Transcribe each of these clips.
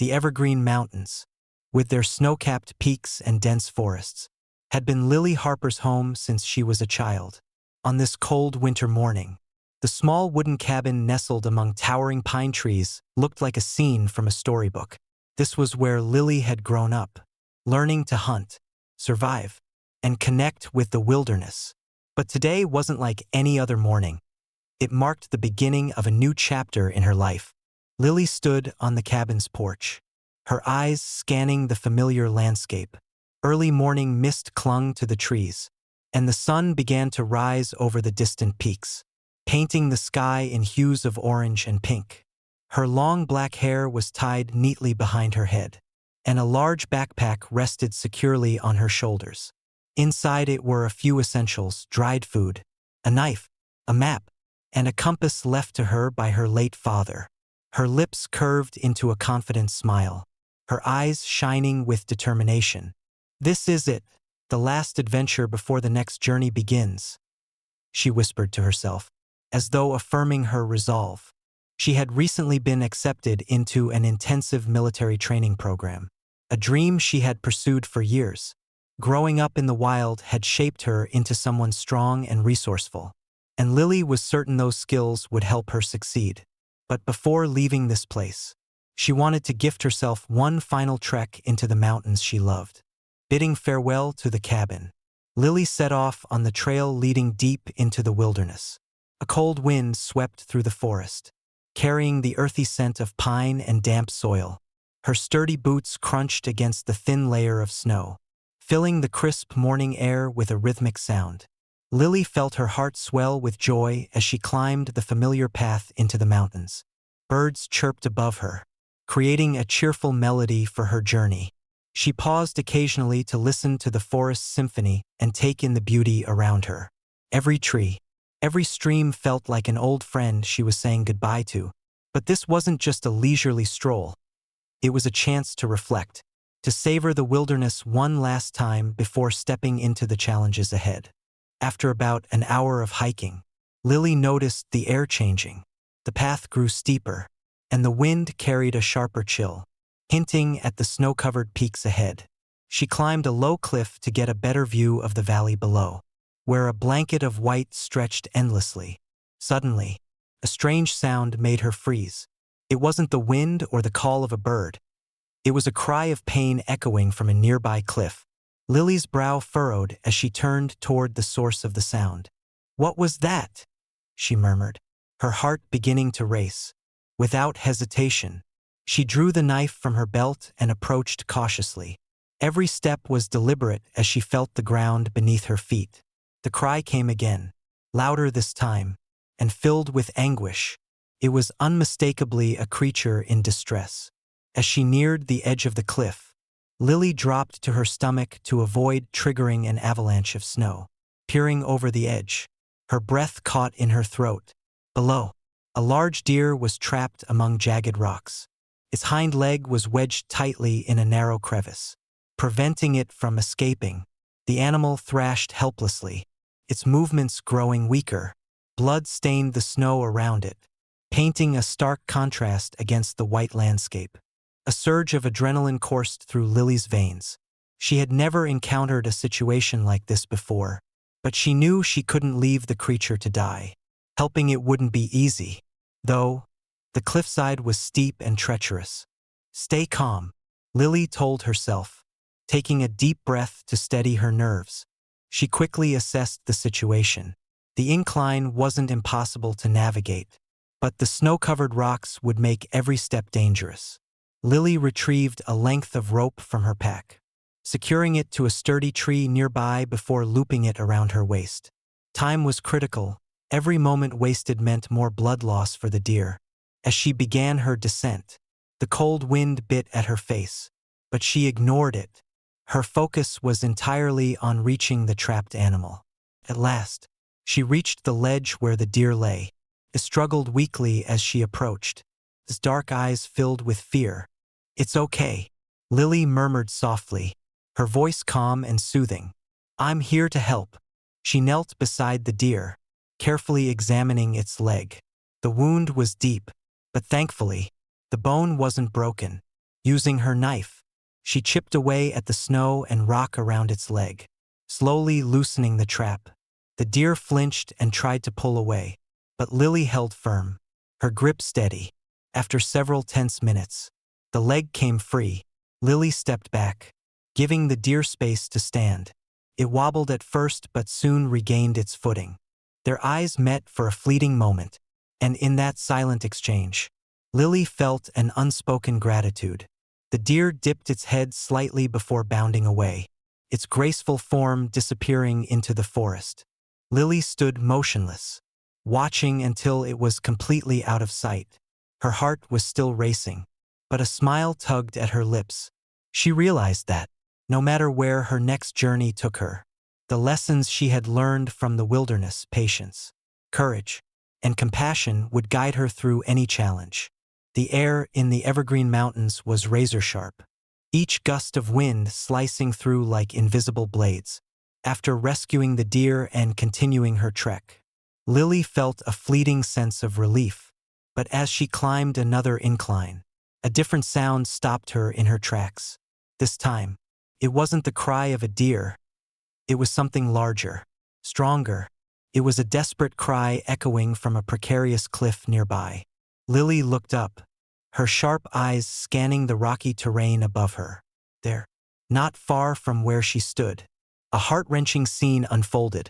the evergreen mountains, with their snow-capped peaks and dense forests, had been Lily Harper's home since she was a child. On this cold winter morning, the small wooden cabin nestled among towering pine trees looked like a scene from a storybook. This was where Lily had grown up, learning to hunt, survive, and connect with the wilderness. But today wasn't like any other morning. It marked the beginning of a new chapter in her life. Lily stood on the cabin's porch, her eyes scanning the familiar landscape. Early morning mist clung to the trees, and the sun began to rise over the distant peaks, painting the sky in hues of orange and pink. Her long black hair was tied neatly behind her head, and a large backpack rested securely on her shoulders. Inside it were a few essentials: dried food, a knife, a map, and a compass left to her by her late father. Her lips curved into a confident smile, her eyes shining with determination. "This is it, the last adventure before the next journey begins," she whispered to herself, as though affirming her resolve. She had recently been accepted into an intensive military training program, a dream she had pursued for years. Growing up in the wild had shaped her into someone strong and resourceful, and Lily was certain those skills would help her succeed. But before leaving this place, she wanted to gift herself one final trek into the mountains she loved. Bidding farewell to the cabin, Lily set off on the trail leading deep into the wilderness. A cold wind swept through the forest, carrying the earthy scent of pine and damp soil. Her sturdy boots crunched against the thin layer of snow, filling the crisp morning air with a rhythmic sound. Lily felt her heart swell with joy as she climbed the familiar path into the mountains. Birds chirped above her, creating a cheerful melody for her journey. She paused occasionally to listen to the forest symphony and take in the beauty around her. Every tree, every stream felt like an old friend she was saying goodbye to. But this wasn't just a leisurely stroll. It was a chance to reflect, to savor the wilderness one last time before stepping into the challenges ahead. After about an hour of hiking, Lily noticed the air changing. The path grew steeper, and the wind carried a sharper chill, hinting at the snow-covered peaks ahead. She climbed a low cliff to get a better view of the valley below, where a blanket of white stretched endlessly. Suddenly, a strange sound made her freeze. It wasn't the wind or the call of a bird. It was a cry of pain echoing from a nearby cliff. Lily's brow furrowed as she turned toward the source of the sound. "What was that?" she murmured, her heart beginning to race. Without hesitation, she drew the knife from her belt and approached cautiously. Every step was deliberate as she felt the ground beneath her feet. The cry came again, louder this time, and filled with anguish. It was unmistakably a creature in distress. As she neared the edge of the cliff, Lily dropped to her stomach to avoid triggering an avalanche of snow. Peering over the edge, her breath caught in her throat. Below, a large deer was trapped among jagged rocks. Its hind leg was wedged tightly in a narrow crevice, preventing it from escaping. The animal thrashed helplessly, its movements growing weaker. Blood stained the snow around it, painting a stark contrast against the white landscape. A surge of adrenaline coursed through Lily's veins. She had never encountered a situation like this before, but she knew she couldn't leave the creature to die. Helping it wouldn't be easy, though. The cliffside was steep and treacherous. "Stay calm," Lily told herself, taking a deep breath to steady her nerves. She quickly assessed the situation. The incline wasn't impossible to navigate, but the snow-covered rocks would make every step dangerous. Lily retrieved a length of rope from her pack, securing it to a sturdy tree nearby before looping it around her waist. Time was critical. Every moment wasted meant more blood loss for the deer. As she began her descent, the cold wind bit at her face, but she ignored it. Her focus was entirely on reaching the trapped animal. At last, she reached the ledge where the deer lay. It struggled weakly as she approached, its dark eyes filled with fear. "It's okay," Lily murmured softly, her voice calm and soothing. "I'm here to help." She knelt beside the deer, carefully examining its leg. The wound was deep, but thankfully, the bone wasn't broken. Using her knife, she chipped away at the snow and rock around its leg, slowly loosening the trap. The deer flinched and tried to pull away, but Lily held firm, her grip steady. After several tense minutes, the leg came free. Lily stepped back, giving the deer space to stand. It wobbled at first but soon regained its footing. Their eyes met for a fleeting moment, and in that silent exchange, Lily felt an unspoken gratitude. The deer dipped its head slightly before bounding away, its graceful form disappearing into the forest. Lily stood motionless, watching until it was completely out of sight. Her heart was still racing, but a smile tugged at her lips. She realized that, no matter where her next journey took her, the lessons she had learned from the wilderness, patience, courage, and compassion would guide her through any challenge. The air in the evergreen mountains was razor-sharp, each gust of wind slicing through like invisible blades. After rescuing the deer and continuing her trek, Lily felt a fleeting sense of relief. But as she climbed another incline, a different sound stopped her in her tracks. This time, it wasn't the cry of a deer. It was something larger, stronger. It was a desperate cry echoing from a precarious cliff nearby. Lily looked up, her sharp eyes scanning the rocky terrain above her. There, not far from where she stood, a heart-wrenching scene unfolded.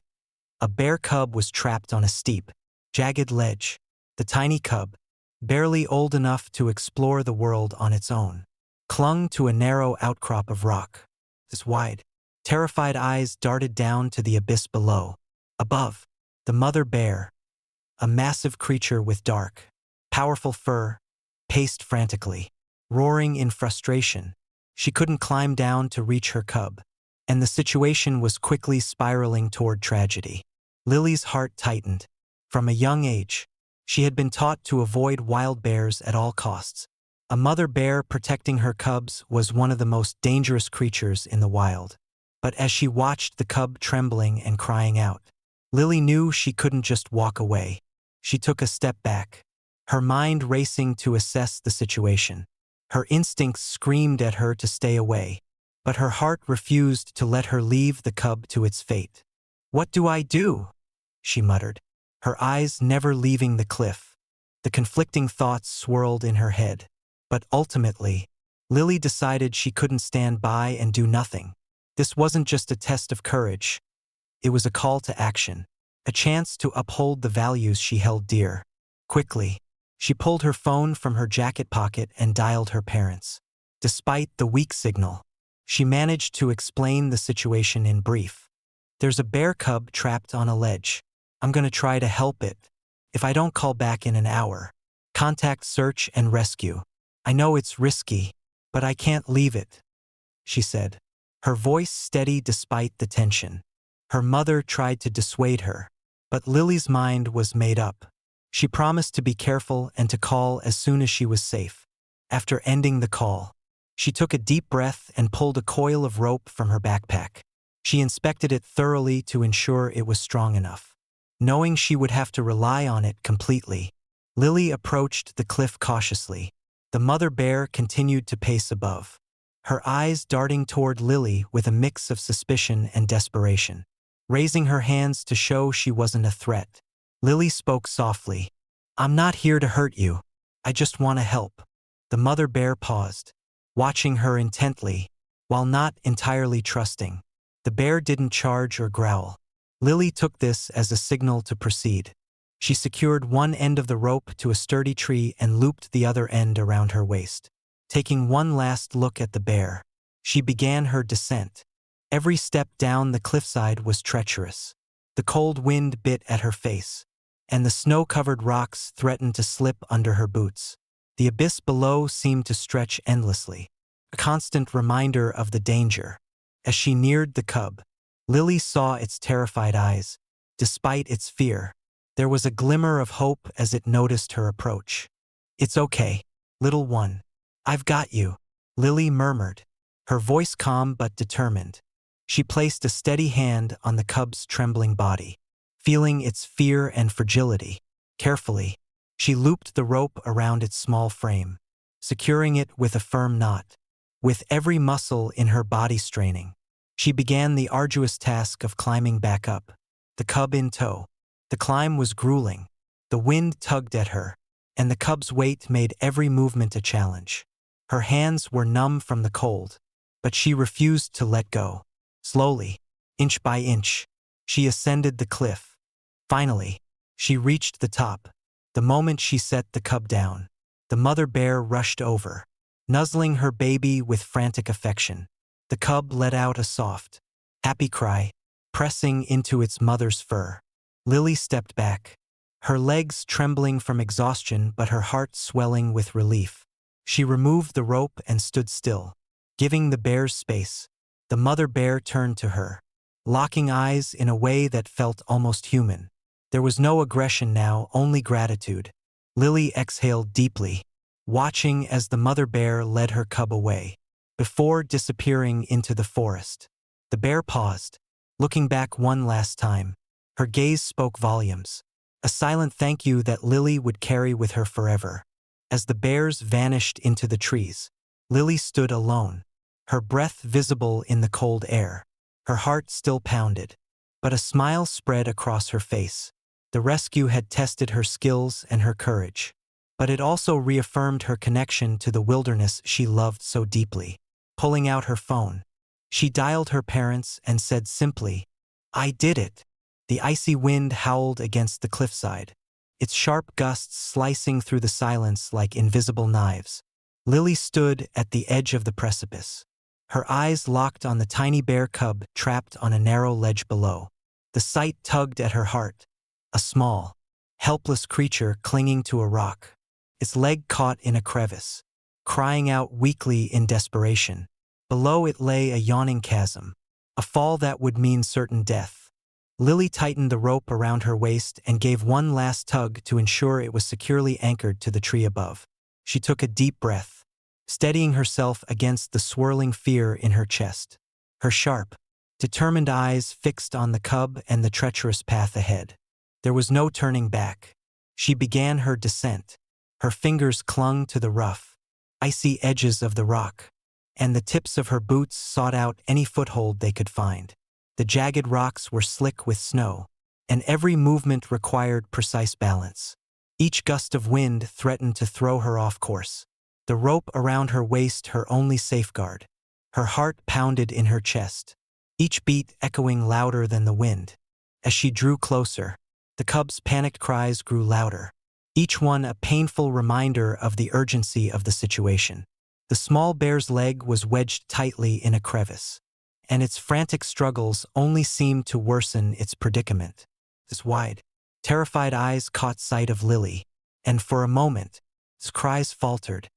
A bear cub was trapped on a steep, jagged ledge. The tiny cub, barely old enough to explore the world on its own, clung to a narrow outcrop of rock. Its wide, terrified eyes darted down to the abyss below. Above, the mother bear, a massive creature with dark, powerful fur, paced frantically, roaring in frustration. She couldn't climb down to reach her cub, and the situation was quickly spiraling toward tragedy. Lily's heart tightened. From a young age, she had been taught to avoid wild bears at all costs. A mother bear protecting her cubs was one of the most dangerous creatures in the wild. But as she watched the cub trembling and crying out, Lily knew she couldn't just walk away. She took a step back, her mind racing to assess the situation. Her instincts screamed at her to stay away, but her heart refused to let her leave the cub to its fate. "What do I do?" she muttered, her eyes never leaving the cliff. The conflicting thoughts swirled in her head, but ultimately, Lily decided she couldn't stand by and do nothing. This wasn't just a test of courage. It was a call to action, a chance to uphold the values she held dear. Quickly, she pulled her phone from her jacket pocket and dialed her parents. Despite the weak signal, she managed to explain the situation in brief. "There's a bear cub trapped on a ledge. I'm gonna try to help it. If I don't call back in an hour, contact search and rescue. I know it's risky, but I can't leave it," she said, her voice steady despite the tension. Her mother tried to dissuade her, but Lily's mind was made up. She promised to be careful and to call as soon as she was safe. After ending the call, she took a deep breath and pulled a coil of rope from her backpack. She inspected it thoroughly to ensure it was strong enough. Knowing she would have to rely on it completely, Lily approached the cliff cautiously. The mother bear continued to pace above, her eyes darting toward Lily with a mix of suspicion and desperation. Raising her hands to show she wasn't a threat, Lily spoke softly. "I'm not here to hurt you. I just want to help." The mother bear paused, watching her intently, while not entirely trusting. The bear didn't charge or growl. Lily took this as a signal to proceed. She secured one end of the rope to a sturdy tree and looped the other end around her waist. Taking one last look at the bear, she began her descent. Every step down the cliffside was treacherous. The cold wind bit at her face, and the snow-covered rocks threatened to slip under her boots. The abyss below seemed to stretch endlessly, a constant reminder of the danger. As she neared the cub, Lily saw its terrified eyes. Despite its fear, there was a glimmer of hope as it noticed her approach. "It's okay, little one. I've got you," Lily murmured, her voice calm but determined. She placed a steady hand on the cub's trembling body, feeling its fear and fragility. Carefully, she looped the rope around its small frame. securing it with a firm knot. With every muscle in her body straining, she began the arduous task of climbing back up, the cub in tow. The climb was grueling. The wind tugged at her, and the cub's weight made every movement a challenge. Her hands were numb from the cold, but she refused to let go. Slowly, inch by inch, she ascended the cliff. Finally, she reached the top. The moment she set the cub down, the mother bear rushed over, nuzzling her baby with frantic affection. The cub let out a soft, happy cry, pressing into its mother's fur. Lily stepped back, her legs trembling from exhaustion but her heart swelling with relief. She removed the rope and stood still, giving the bears space. The mother bear turned to her, locking eyes in a way that felt almost human. There was no aggression now, only gratitude. Lily exhaled deeply, watching as the mother bear led her cub away, before disappearing into the forest. The bear paused, looking back one last time. Her gaze spoke volumes, a silent thank you that Lily would carry with her forever. As the bears vanished into the trees, Lily stood alone, her breath visible in the cold air. Her heart still pounded, but a smile spread across her face. The rescue had tested her skills and her courage, but it also reaffirmed her connection to the wilderness she loved so deeply. Pulling out her phone, she dialed her parents and said simply, "I did it." The icy wind howled against the cliffside, its sharp gusts slicing through the silence like invisible knives. Lily stood at the edge of the precipice, her eyes locked on the tiny bear cub trapped on a narrow ledge below. The sight tugged at her heart, a small, helpless creature clinging to a rock, its leg caught in a crevice, crying out weakly in desperation. Below it lay a yawning chasm, a fall that would mean certain death. Lily tightened the rope around her waist and gave one last tug to ensure it was securely anchored to the tree above. She took a deep breath, steadying herself against the swirling fear in her chest. Her sharp, determined eyes fixed on the cub and the treacherous path ahead. There was no turning back. She began her descent. Her fingers clung to the rough, icy edges of the rock, and the tips of her boots sought out any foothold they could find. The jagged rocks were slick with snow, and every movement required precise balance. Each gust of wind threatened to throw her off course. The rope around her waist her only safeguard. Her heart pounded in her chest, each beat echoing louder than the wind. As she drew closer, the cub's panicked cries grew louder, each one a painful reminder of the urgency of the situation. The small bear's leg was wedged tightly in a crevice, and its frantic struggles only seemed to worsen its predicament. His wide, terrified eyes caught sight of Lily, and for a moment, his cries faltered.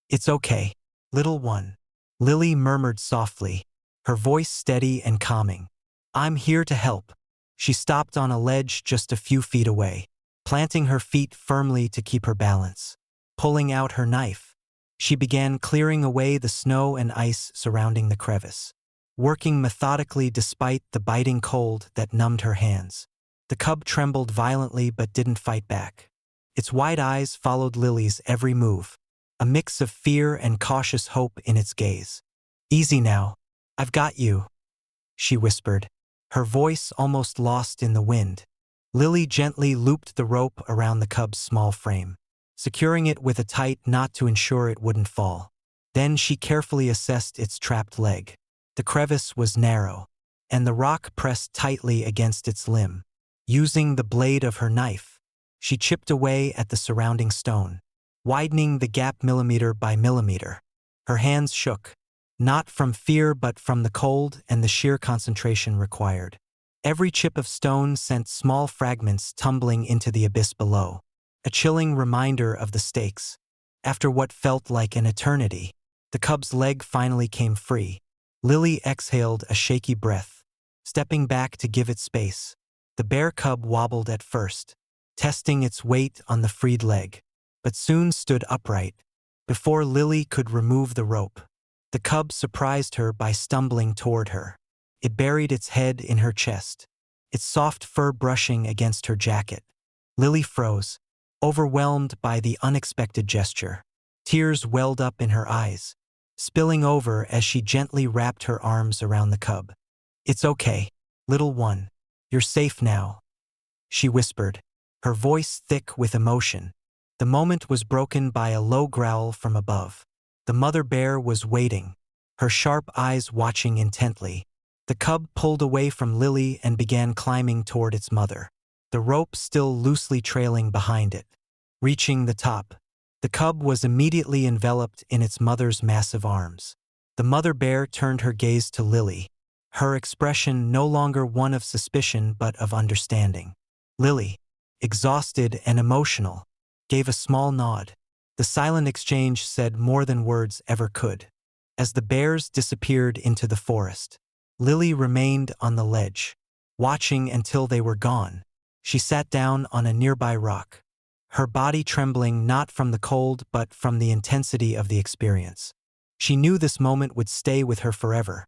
"It's okay, little one," Lily murmured softly, her voice steady and calming. "I'm here to help." She stopped on a ledge just a few feet away, planting her feet firmly to keep her balance. Pulling out her knife, she began clearing away the snow and ice surrounding the crevice, working methodically despite the biting cold that numbed her hands. The cub trembled violently but didn't fight back. Its wide eyes followed Lily's every move, a mix of fear and cautious hope in its gaze. "Easy now. I've got you," she whispered, her voice almost lost in the wind. Lily gently looped the rope around the cub's small frame, securing it with a tight knot to ensure it wouldn't fall. Then she carefully assessed its trapped leg. The crevice was narrow, and the rock pressed tightly against its limb. Using the blade of her knife, she chipped away at the surrounding stone, widening the gap millimeter by millimeter. Her hands shook, not from fear but from the cold and the sheer concentration required. Every chip of stone sent small fragments tumbling into the abyss below, a chilling reminder of the stakes. After what felt like an eternity, the cub's leg finally came free. Lily exhaled a shaky breath, stepping back to give it space. The bear cub wobbled at first, testing its weight on the freed leg, but soon stood upright. Before Lily could remove the rope, the cub surprised her by stumbling toward her. It buried its head in her chest, its soft fur brushing against her jacket. Lily froze, overwhelmed by the unexpected gesture. Tears welled up in her eyes, spilling over as she gently wrapped her arms around the cub. "It's okay, little one. You're safe now," she whispered, her voice thick with emotion. The moment was broken by a low growl from above. The mother bear was waiting, her sharp eyes watching intently. The cub pulled away from Lily and began climbing toward its mother, the rope still loosely trailing behind it. Reaching the top, the cub was immediately enveloped in its mother's massive arms. The mother bear turned her gaze to Lily, her expression no longer one of suspicion but of understanding. Lily, exhausted and emotional, gave a small nod. The silent exchange said more than words ever could. As the bears disappeared into the forest, Lily remained on the ledge, watching until they were gone. She sat down on a nearby rock, her body trembling not from the cold but from the intensity of the experience. She knew this moment would stay with her forever.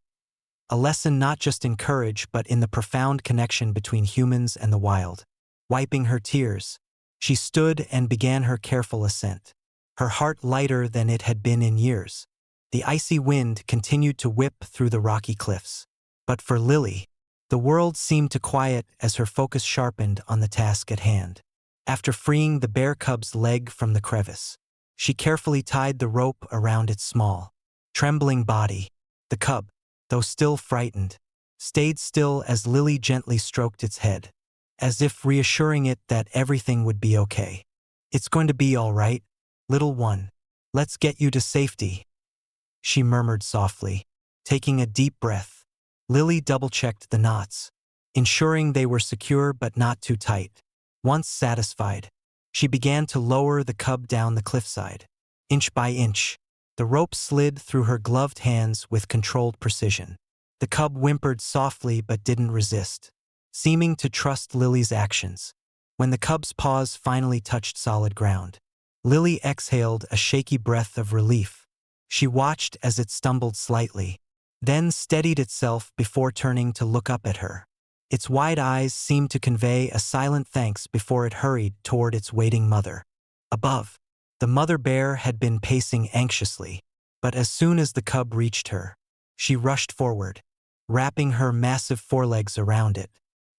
A lesson not just in courage but in the profound connection between humans and the wild. Wiping her tears, she stood and began her careful ascent, her heart lighter than it had been in years. The icy wind continued to whip through the rocky cliffs. But for Lily, the world seemed to quiet as her focus sharpened on the task at hand. After freeing the bear cub's leg from the crevice, she carefully tied the rope around its small, trembling body. The cub, though still frightened, stayed still as Lily gently stroked its head, as if reassuring it that everything would be okay. "It's going to be all right, little one. Let's get you to safety," she murmured softly. Taking a deep breath, Lily double-checked the knots, ensuring they were secure but not too tight. Once satisfied, she began to lower the cub down the cliffside. Inch by inch, the rope slid through her gloved hands with controlled precision. The cub whimpered softly but didn't resist, seeming to trust Lily's actions. When the cub's paws finally touched solid ground, Lily exhaled a shaky breath of relief. She watched as it stumbled slightly, then steadied itself before turning to look up at her. Its wide eyes seemed to convey a silent thanks before it hurried toward its waiting mother. Above, the mother bear had been pacing anxiously, but as soon as the cub reached her, she rushed forward, wrapping her massive forelegs around it.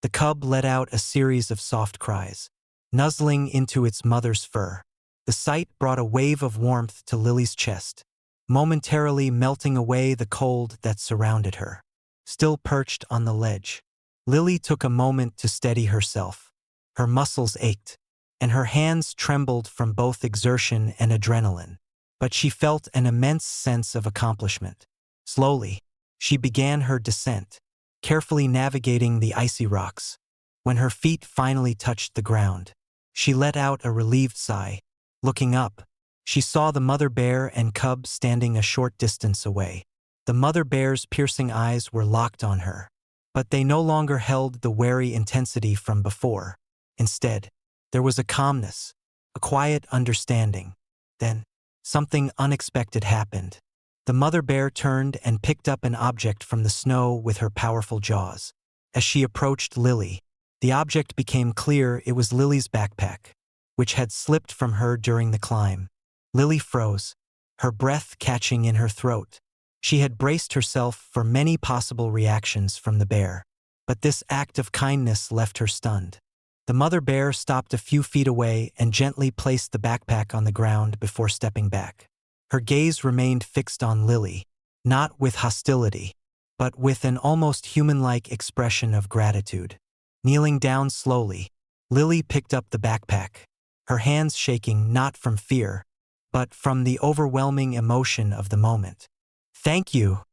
The cub let out a series of soft cries, nuzzling into its mother's fur. The sight brought a wave of warmth to Lily's chest, momentarily melting away the cold that surrounded her. Still perched on the ledge, Lily took a moment to steady herself. Her muscles ached, and her hands trembled from both exertion and adrenaline, but she felt an immense sense of accomplishment. Slowly, she began her descent, carefully navigating the icy rocks. When her feet finally touched the ground, she let out a relieved sigh. Looking up, she saw the mother bear and cub standing a short distance away. The mother bear's piercing eyes were locked on her, but they no longer held the wary intensity from before. Instead, there was a calmness, a quiet understanding. Then, something unexpected happened. The mother bear turned and picked up an object from the snow with her powerful jaws. As she approached Lily, the object became clear it was Lily's backpack, which had slipped from her during the climb. Lily froze, her breath catching in her throat. She had braced herself for many possible reactions from the bear, but this act of kindness left her stunned. The mother bear stopped a few feet away and gently placed the backpack on the ground before stepping back. Her gaze remained fixed on Lily, not with hostility, but with an almost human-like expression of gratitude. Kneeling down slowly, Lily picked up the backpack, her hands shaking not from fear, but from the overwhelming emotion of the moment. "Thank you,"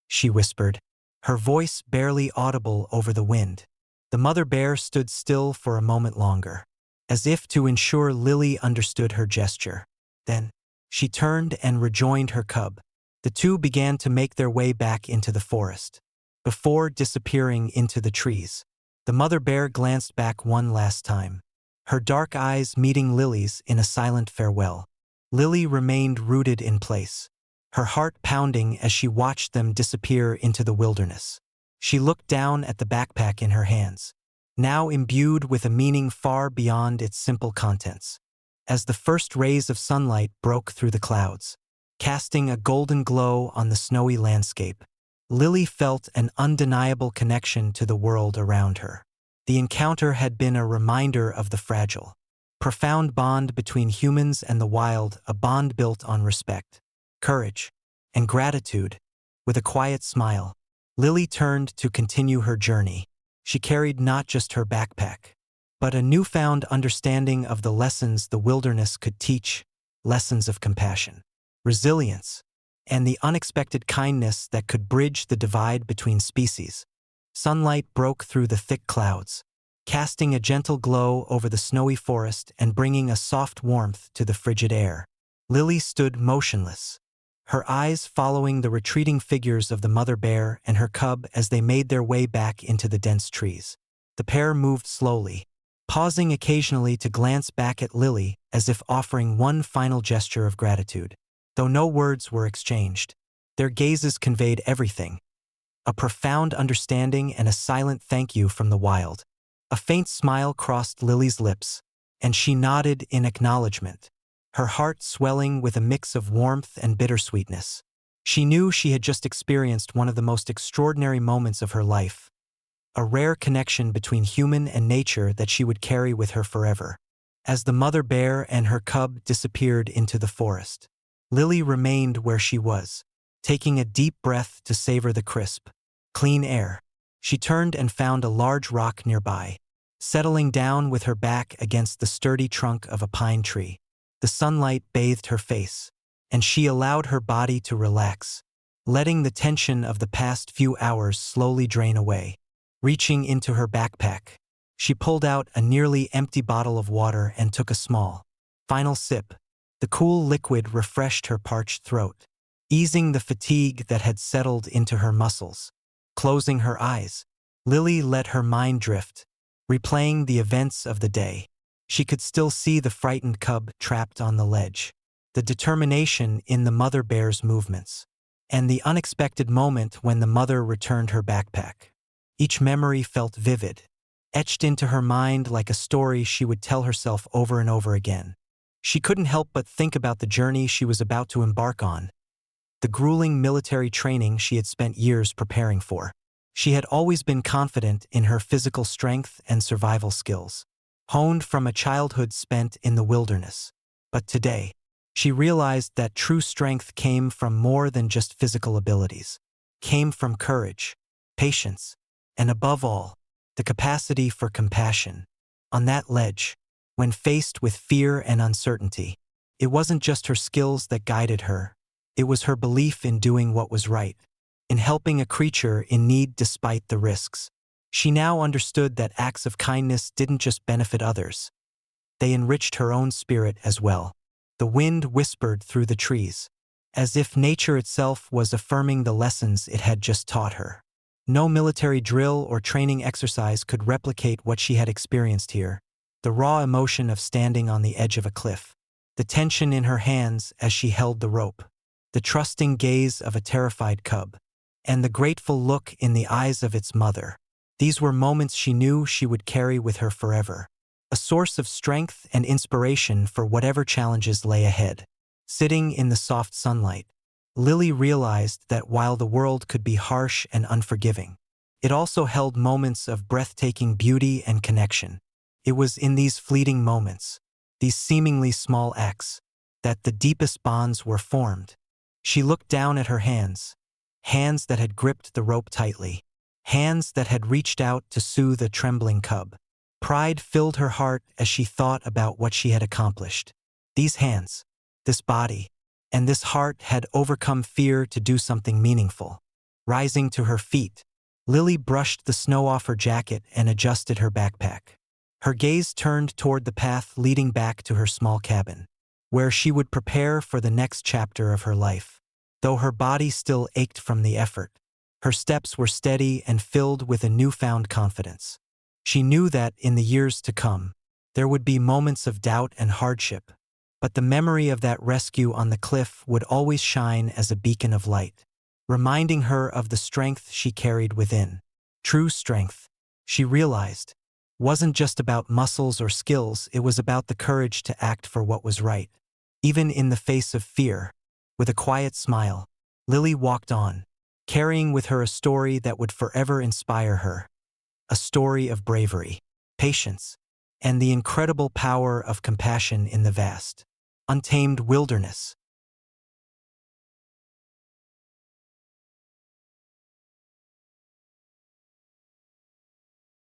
she whispered, her voice barely audible over the wind. The mother bear stood still for a moment longer, as if to ensure Lily understood her gesture. Then, she turned and rejoined her cub. The two began to make their way back into the forest. Before disappearing into the trees, the mother bear glanced back one last time, her dark eyes meeting Lily's in a silent farewell. Lily remained rooted in place, her heart pounding as she watched them disappear into the wilderness. She looked down at the backpack in her hands, now imbued with a meaning far beyond its simple contents. as the first rays of sunlight broke through the clouds, casting a golden glow on the snowy landscape. Lily felt an undeniable connection to the world around her. The encounter had been a reminder of the fragile, profound bond between humans and the wild, a bond built on respect, courage, and gratitude. With a quiet smile, Lily turned to continue her journey. She carried not just her backpack, but a newfound understanding of the lessons the wilderness could teach, lessons of compassion, resilience, and the unexpected kindness that could bridge the divide between species. Sunlight broke through the thick clouds, casting a gentle glow over the snowy forest and bringing a soft warmth to the frigid air. Lily stood motionless, her eyes following the retreating figures of the mother bear and her cub as they made their way back into the dense trees. The pair moved slowly, pausing occasionally to glance back at Lily as if offering one final gesture of gratitude. Though no words were exchanged, their gazes conveyed everything: a profound understanding and a silent thank you from the wild. A faint smile crossed Lily's lips, and she nodded in acknowledgement, her heart swelling with a mix of warmth and bittersweetness. She knew she had just experienced one of the most extraordinary moments of her life, a rare connection between human and nature that she would carry with her forever. As the mother bear and her cub disappeared into the forest, Lily remained where she was, taking a deep breath to savor the crisp, clean air. She turned and found a large rock nearby, settling down with her back against the sturdy trunk of a pine tree. The sunlight bathed her face, and she allowed her body to relax, letting the tension of the past few hours slowly drain away. Reaching into her backpack, she pulled out a nearly empty bottle of water and took a small, final sip. The cool liquid refreshed her parched throat, easing the fatigue that had settled into her muscles. Closing her eyes, Lily let her mind drift, replaying the events of the day. She could still see the frightened cub trapped on the ledge, the determination in the mother bear's movements, and the unexpected moment when the mother returned her backpack. Each memory felt vivid, etched into her mind like a story she would tell herself over and over again. She couldn't help but think about the journey she was about to embark on, the grueling military training she had spent years preparing for. She had always been confident in her physical strength and survival skills, honed from a childhood spent in the wilderness. But today, she realized that true strength came from more than just physical abilities, came from courage, patience, and above all, the capacity for compassion. On that ledge, when faced with fear and uncertainty, it wasn't just her skills that guided her, it was her belief in doing what was right, in helping a creature in need despite the risks. She now understood that acts of kindness didn't just benefit others, they enriched her own spirit as well. The wind whispered through the trees, as if nature itself was affirming the lessons it had just taught her. No military drill or training exercise could replicate what she had experienced here: the raw emotion of standing on the edge of a cliff, the tension in her hands as she held the rope, the trusting gaze of a terrified cub, and the grateful look in the eyes of its mother. These were moments she knew she would carry with her forever, a source of strength and inspiration for whatever challenges lay ahead. Sitting in the soft sunlight, Lily realized that while the world could be harsh and unforgiving, it also held moments of breathtaking beauty and connection. It was in these fleeting moments, these seemingly small acts, that the deepest bonds were formed. She looked down at her hands, hands that had gripped the rope tightly, hands that had reached out to soothe a trembling cub. Pride filled her heart as she thought about what she had accomplished. These hands, this body, and this heart had overcome fear to do something meaningful. Rising to her feet, Lily brushed the snow off her jacket and adjusted her backpack. Her gaze turned toward the path leading back to her small cabin, where she would prepare for the next chapter of her life. Though her body still ached from the effort, her steps were steady and filled with a newfound confidence. She knew that in the years to come, there would be moments of doubt and hardship, but the memory of that rescue on the cliff would always shine as a beacon of light, reminding her of the strength she carried within. True strength, she realized, wasn't just about muscles or skills, it was about the courage to act for what was right. Even in the face of fear, with a quiet smile, Lily walked on, carrying with her a story that would forever inspire her. A story of bravery, patience, and the incredible power of compassion in the vast, untamed wilderness.